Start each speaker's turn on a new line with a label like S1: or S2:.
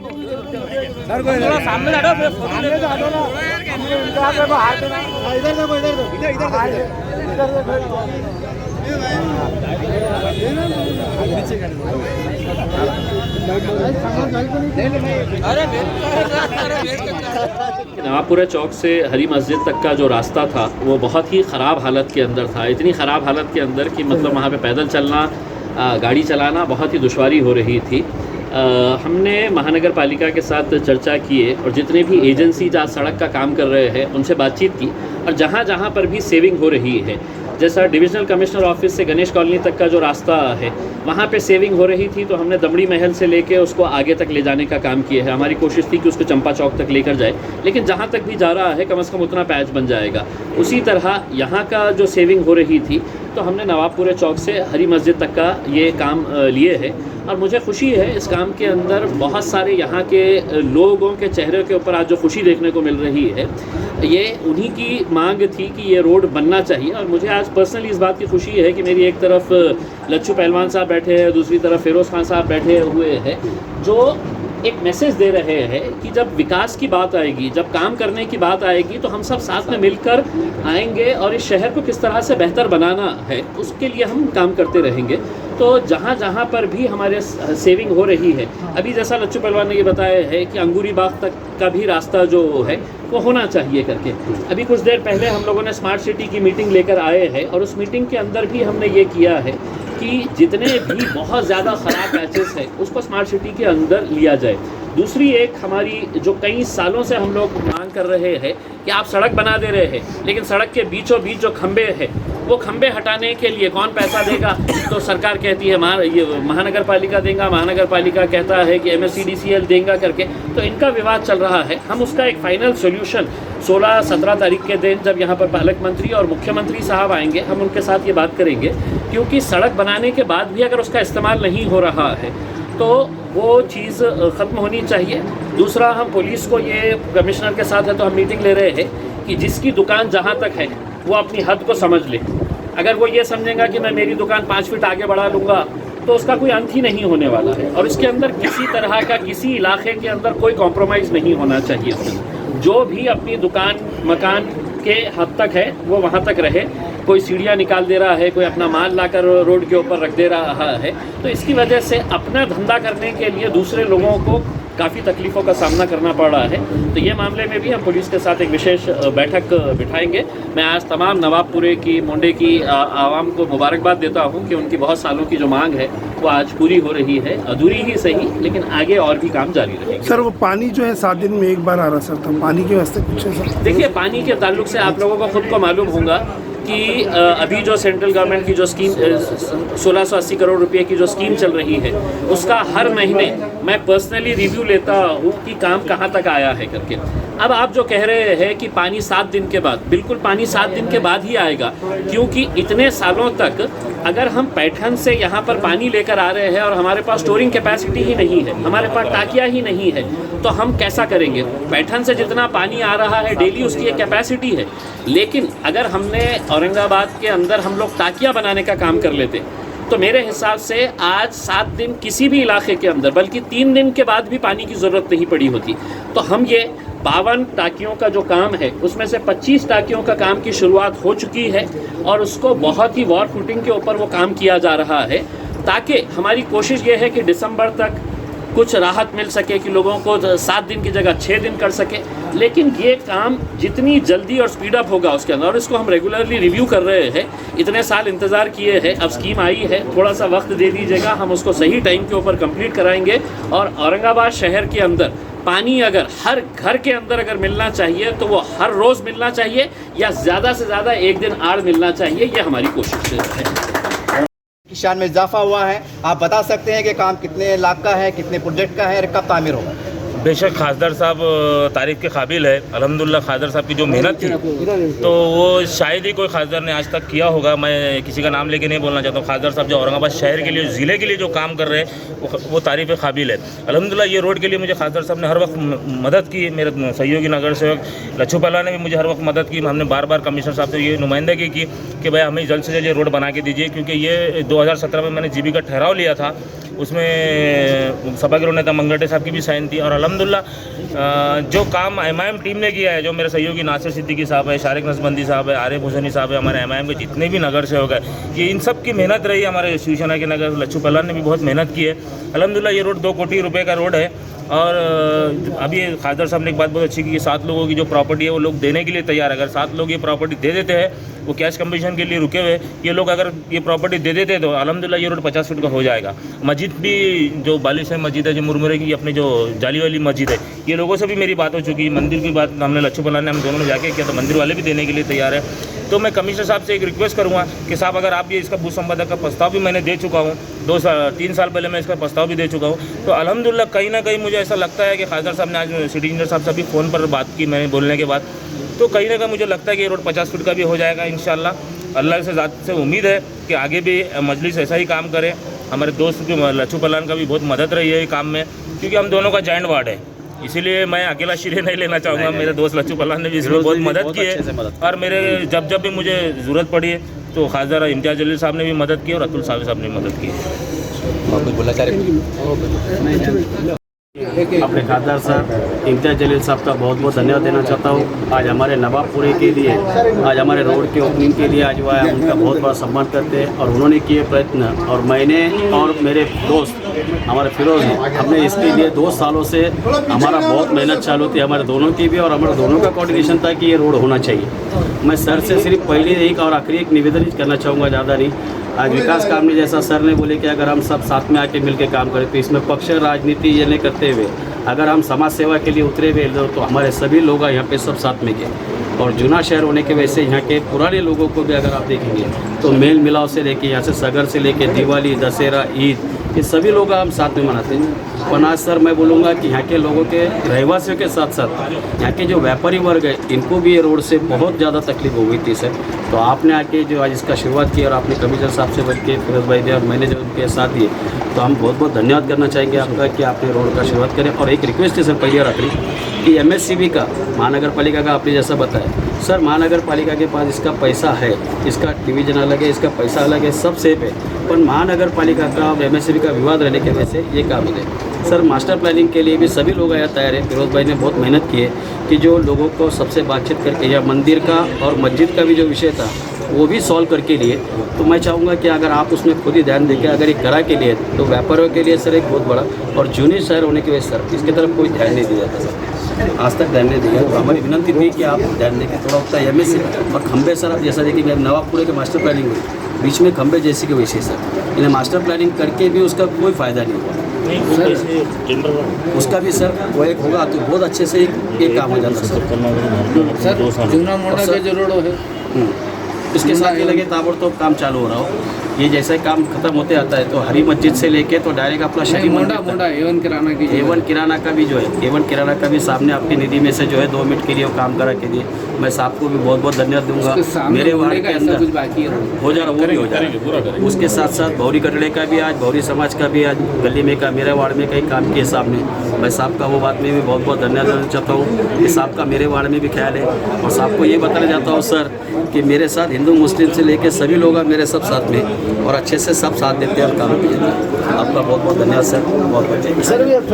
S1: थोड़ा सामने हटो, फिर फोटो ले लो। इधर देखो, इधर देखो,
S2: नवाबपुरा चौक से हरी मस्जिद तक का जो रास्ता था वो बहुत ही ख़राब हालत के अंदर था। इतनी ख़राब हालत के अंदर कि मतलब वहाँ पे पैदल चलना, गाड़ी चलाना बहुत ही दुश्वारी हो रही थी। हमने महानगर पालिका के साथ चर्चा किए और जितने भी एजेंसी जहाँ सड़क का काम कर रहे हैं उनसे बातचीत की, और जहाँ जहाँ पर भी सेविंग हो रही है, जैसा डिविजनल कमिश्नर ऑफिस से गणेश कॉलोनी तक का जो रास्ता है वहाँ पे सेविंग हो रही थी, तो हमने दमड़ी महल से लेके उसको आगे तक ले जाने का काम किया है। हमारी कोशिश थी कि उसको चंपा चौक तक लेकर जाए, लेकिन जहाँ तक भी जा रहा है कम से कम उतना पैच बन जाएगा। उसी तरह यहाँ का जो सेविंग हो रही थी तो हमने नवाबपुरा चौक से हरी मस्जिद तक का ये काम लिए है, और मुझे खुशी है इस काम के अंदर बहुत सारे यहाँ के लोगों के चेहरे के ऊपर आज जो खुशी देखने को मिल रही है, ये उन्हीं की मांग थी कि ये रोड बनना चाहिए। और मुझे आज पर्सनली इस बात की खुशी है कि मेरी एक तरफ लच्छू पहलवान साहब बैठे हैं, दूसरी तरफ फिरोज़ खान साहब बैठे हुए हैं, जो एक मैसेज दे रहे हैं कि जब विकास की बात आएगी, जब काम करने की बात आएगी, तो हम सब साथ में मिलकर आएंगे और इस शहर को किस तरह से बेहतर बनाना है उसके लिए हम काम करते रहेंगे। तो जहाँ जहाँ पर भी हमारे सेविंग हो रही है, अभी जैसा लच्छू पहलवान ने ये बताया है कि अंगूरी बाग तक का भी रास्ता जो है वो होना चाहिए करके, अभी कुछ देर पहले हम लोगों ने स्मार्ट सिटी की मीटिंग लेकर आए हैं, और उस मीटिंग के अंदर भी हमने ये किया है कि जितने भी बहुत ज़्यादा ख़राब पैचेस हैं उसको स्मार्ट सिटी के अंदर लिया जाए। दूसरी एक हमारी जो कई सालों से हम लोग मांग कर रहे हैं कि आप सड़क बना दे रहे हैं, लेकिन सड़क के बीचों बीच जो खंबे हैं वो खंबे हटाने के लिए कौन पैसा देगा? तो सरकार कहती है ये महानगर पालिका देगा, महानगर पालिका कहता है कि MSCDCL देगा करके, तो इनका विवाद चल रहा है। हम उसका एक फाइनल सोल्यूशन 16-17 तारीख के दिन जब यहाँ पर पालक मंत्री और मुख्यमंत्री साहब आएंगे, हम उनके साथ ये बात करेंगे, क्योंकि सड़क बनाने के बाद भी अगर उसका इस्तेमाल नहीं हो रहा है तो वो चीज़ ख़त्म होनी चाहिए। दूसरा, हम पुलिस को ये कमिश्नर के साथ है तो हम मीटिंग ले रहे हैं कि जिसकी दुकान जहाँ तक है वो अपनी हद को समझ ले। अगर वो ये समझेगा कि मैं मेरी दुकान 5 फीट आगे बढ़ा लूँगा तो उसका कोई अंत ही नहीं होने वाला है, और इसके अंदर किसी तरह का किसी इलाके के अंदर कोई कॉम्प्रोमाइज़ नहीं होना चाहिए। जो भी अपनी दुकान मकान के हद तक है वो वहाँ तक रहे। कोई सीढ़ियाँ निकाल दे रहा है, कोई अपना माल लाकर रोड के ऊपर रख दे रहा है, तो इसकी वजह से अपना धंधा करने के लिए दूसरे लोगों को काफ़ी तकलीफ़ों का सामना करना पड़ रहा है। तो ये मामले में भी हम पुलिस के साथ एक विशेष बैठक बिठाएंगे। मैं आज तमाम नवाबपुरे की मोंडे की आवाम को मुबारकबाद देता हूँ कि उनकी बहुत सालों की जो मांग है वो आज पूरी हो रही है, अधूरी ही सही, लेकिन आगे और भी काम जारी रहेगा।
S3: सर, वो पानी जो है 7 दिन में एक बार आ रहा सर, तो पानी के वास्ते कुछ है सर?
S2: देखिए, पानी के ताल्लुक से आप लोगों को खुद को मालूम होगा कि अभी जो सेंट्रल गवर्नमेंट की जो स्कीम 1680 करोड़ रुपए की जो स्कीम चल रही है उसका हर महीने मैं पर्सनली रिव्यू लेता हूँ कि काम कहाँ तक आया है करके। अब आप जो कह रहे हैं कि पानी 7 दिन के बाद, बिल्कुल पानी 7 दिन के बाद ही आएगा, क्योंकि इतने सालों तक अगर हम पैठन से यहाँ पर पानी लेकर आ रहे हैं और हमारे पास स्टोरिंग कैपेसिटी ही नहीं है, हमारे पास टाकिया ही नहीं है, तो हम कैसा करेंगे? पैठन से जितना पानी आ रहा है डेली उसकी एक कैपेसिटी है, लेकिन अगर हमने औरंगाबाद के अंदर हम लोग टाकिया बनाने का काम कर लेते तो मेरे हिसाब से आज 7 दिन किसी भी इलाके के अंदर, बल्कि 3 दिन के बाद भी पानी की ज़रूरत नहीं पड़ी होती। तो हम ये 52 टाकियों का जो काम है उसमें से 25 टाकियों का काम की शुरुआत हो चुकी है, और उसको बहुत ही वॉर फुटिंग के ऊपर वो काम किया जा रहा है, ताकि हमारी कोशिश ये है कि दिसंबर तक कुछ राहत मिल सके, कि लोगों को 7 दिन की जगह 6 दिन कर सके। लेकिन ये काम जितनी जल्दी और स्पीड अप होगा उसके अंदर, और इसको हम रेगुलरली रिव्यू कर रहे हैं, इतने साल इंतज़ार किए हैं, अब स्कीम आई है, थोड़ा सा वक्त दे दीजिएगा, हम उसको सही टाइम के ऊपर कंप्लीट कराएंगे। और औरंगाबाद शहर के अंदर पानी अगर हर घर के अंदर अगर मिलना चाहिए तो वो हर रोज़ मिलना चाहिए, या ज़्यादा से ज़्यादा एक दिन आड़ मिलना चाहिए, ये हमारी कोशिश है।
S4: की शान में इजाफा हुआ है। आप बता सकते हैं कि काम कितने लाख का है, कितने प्रोजेक्ट का है और कब तामीर होगा?
S5: बेशक खासदार साहब तारीफ़ के काबिल है। अल्हम्दुलिल्लाह खासदार साहब की जो मेहनत थी तो वो शायद ही कोई खासदार ने आज तक किया होगा। मैं किसी का नाम लेके नहीं बोलना चाहता हूँ। खासदार साहब जो औरंगाबाद शहर के लिए, ज़िले के लिए जो काम कर रहे हैं वो तारीफ़ के काबिल है। अल्हम्दुलिल्लाह ये रोड के लिए मुझे खासदार साहब ने हर वक्त मदद की। मेरे सहयोगी नगर सेवक लच्छू पहलवान ने भी मुझे हर वक्त मदद की। हमने बार बार कमिश्नर साहब से ये नुमाइंदगी की कि भाई हमें जल्द से जल्द ये रोड बना के दीजिए, क्योंकि ये 2017 में मैंने जीबी का ठहराव लिया था उसमें सभागृह नेता मंगटे साहब की भी साइन थी। और अल्हम्दुलिल्लाह जो काम MIM टीम ने किया है, जो मेरे सहयोगी नासिर सिद्दीकी साहब है, शारिक नसबंदी साहब है, आरिफ हुसैनी साहब है, हमारे MIM के जितने भी नगर सेवक है, ये इन सब की मेहनत रही। हमारे शिवसेना के नगर लच्छू पलान ने भी बहुत मेहनत की है। अल्हम्दुलिल्लाह ये रोड 2 कोटी रुपए का रोड है। और अभी खादर साहब ने एक बात बहुत अच्छी की कि 7 लोगों की जो प्रॉपर्टी है वो लोग देने के लिए तैयार है। अगर 7 लोग ये प्रॉपर्टी दे देते हैं, वो कैश कंपटीशन के लिए रुके हुए, ये लोग अगर ये प्रॉपर्टी दे देते तो अल्हम्दुलिल्लाह ये रोड 50 फीट का हो जाएगा। मस्जिद भी जो बालिशाही मस्जिद है, जो मुरमुरे की अपनी जो जाली वाली मस्जिद है, ये लोगों से भी मेरी बात हो चुकी है। मंदिर की बात हमने लच्छू पलान ने हम दोनों ने जाके किया, तो मंदिर वाले भी देने के लिए तैयार है। तो मैं कमिश्नर साहब से एक रिक्वेस्ट करूँगा कि साहब अगर आप ये इसका भू संपादक का प्रस्ताव भी मैंने दे चुका हूँ, 3 साल पहले मैं इसका प्रस्ताव भी दे चुका हूँ। तो अल्हम्दुलिल्लाह कहीं ना कहीं मुझे ऐसा लगता है कि खादर साहब ने आज सिटी इंजीनियर साहब से भी फ़ोन पर बात की मैंने बोलने के बाद, तो कहीं ना कहीं मुझे लगता है कि ये रोड 50 फीट का भी हो जाएगा इंशाल्लाह। अल्लाह से ज़ात से उम्मीद है कि आगे भी मजलिस ऐसा ही काम करे। हमारे दोस्त के लच्छू पलान का भी बहुत मदद रही है ये काम में, क्योंकि हम दोनों का जॉइंट वार्ड है, इसीलिए मैं अकेला श्रेय नहीं लेना चाहूँगा। मेरे दोस्त लच्छू पलान ने भी इसमें बहुत मदद की है। और मेरे जब भी मुझे ज़रूरत पड़ी है तो खासदार इम्तियाज़ जलील साहब ने भी मदद की और अतुल साहब ने मदद की है।
S4: और कुछ बोलना चाह रहे?
S6: अपने खासदार साहब इम्तियाज़ जलील साहब का बहुत बहुत धन्यवाद देना चाहता हूँ। आज हमारे नवाबपुरे के लिए, आज हमारे रोड के ओपनिंग के लिए आज वो आया, उनका बहुत बड़ा सम्मान करते हैं। और उन्होंने किए प्रयत्न, और मैंने और मेरे दोस्त हमारे फिरोज ने, हमने इसके लिए 2 सालों से हमारा बहुत मेहनत चालू थी, हमारे दोनों की भी, और हमारे दोनों का कोऑर्डिनेशन था कि ये रोड होना चाहिए। मैं सर से सिर्फ पहले एक और आखिरी एक निवेदन करना चाहूँगा, ज़्यादा नहीं। आज विकास काम ने जैसा सर ने बोले कि अगर हम सब साथ में आके मिलकर काम करें, तो इसमें पक्ष राजनीति ये नहीं करते हुए अगर हम समाज सेवा के लिए उतरे हुए तो हमारे सभी लोग यहाँ पे सब साथ में गए। और जूना शहर होने की वजह से यहाँ के पुराने लोगों को भी अगर आप देखेंगे तो मेल मिलाव से लेके यहाँ से सगर से लेके दिवाली, दशहरा, ईद, ये सभी लोग हम साथ में मनाते हैं। और आज सर मैं बोलूँगा कि यहाँ के लोगों के रहवासियों के साथ साथ यहाँ के जो व्यापारी वर्ग है, इनको भी ये रोड से बहुत ज़्यादा तकलीफ हो गई थी सर। तो आपने आके जो आज इसका शुरुआत की और आपने कमिश्नर साहब से बढ़ के फिरोज भाई दिया और मैंने जो उनके साथ दिए, तो हम बहुत बहुत धन्यवाद करना चाहेंगे आपका कि आपने रोड का शुरुआत करें। और एक रिक्वेस्ट है सर पहले और आखिरी कि MSCB का, महानगर पालिका का आपने जैसा बताया सर, महानगर पालिका के पास इसका पैसा है, इसका डिवीजन अलग है, इसका पैसा अलग है, सब सेफ है, पर महानगर पालिका का और MSCB का विवाद रहने की वजह से ये काम है सर। मास्टर प्लानिंग के लिए भी सभी लोग आया तैयार है। फिरोज भाई ने बहुत मेहनत की है कि जो लोगों को सबसे बातचीत करके या मंदिर का और मस्जिद का भी जो विषय था वो भी सॉल्व करके लिए। तो मैं चाहूँगा कि अगर आप उसमें खुद ही ध्यान देके अगर एक करा के लिए तो व्यापारियों के लिए सर एक बहुत बड़ा, और जूनियर शहर होने की वजह से सर इसकी तरफ कोई ध्यान नहीं दिया जाता सर, आज तक ध्यान नहीं दिया। तो हमारी विनंती थी कि आप ध्यान दें थोड़ा होता है MSCB और खंबे सर। आप जैसा देखेंगे नवाबपुरे के मास्टर प्लानिंग हुई, बीच में खंबे जैसी के वैसे सर, इन्हें मास्टर प्लानिंग करके भी उसका कोई फ़ायदा नहीं हुआ। उसका भी सर वो एक होगा तो बहुत अच्छे से एक काम हो जाता सर।
S1: जूना मोड़ा के जो रोड है
S6: इसके साथ ये लगे ताबड़तोड़ काम चालू हो रहा हो। ये जैसे काम खत्म होते आता है तो हरी मस्जिद से लेके तो डायरेक्ट अपना शरीर
S1: मोड़ा एवन किराना की,
S6: एवन किराना का भी जो है, एवन किराना का भी सामने आपकी निधि में से जो है 2 मिनट के लिए वो काम करा के दिए। मैं साहब को भी बहुत बहुत धन्यवाद दूंगा। मेरे वार्ड के अंदर
S1: कुछ बाकी है
S6: हो जा रहा, वो भी हो जा रहा है। उसके साथ साथ भौरी कटड़े का भी, आज भौरी समाज का भी आज गली में का मेरे वार्ड में कई काम किए साहब ने। मैं साहब का वो बात में भी बहुत बहुत धन्यवाद देना चाहता हूँ कि साहब का मेरे वार्ड में भी ख्याल है। और साहब को ये बताना चाहता हूँ सर कि मेरे साथ हिंदू मुस्लिम से लेकर सभी लोग मेरे सब साथ में और अच्छे से सब साथ देते हैं और काम किए। आपका बहुत बहुत धन्यवाद सर, बहुत बहुत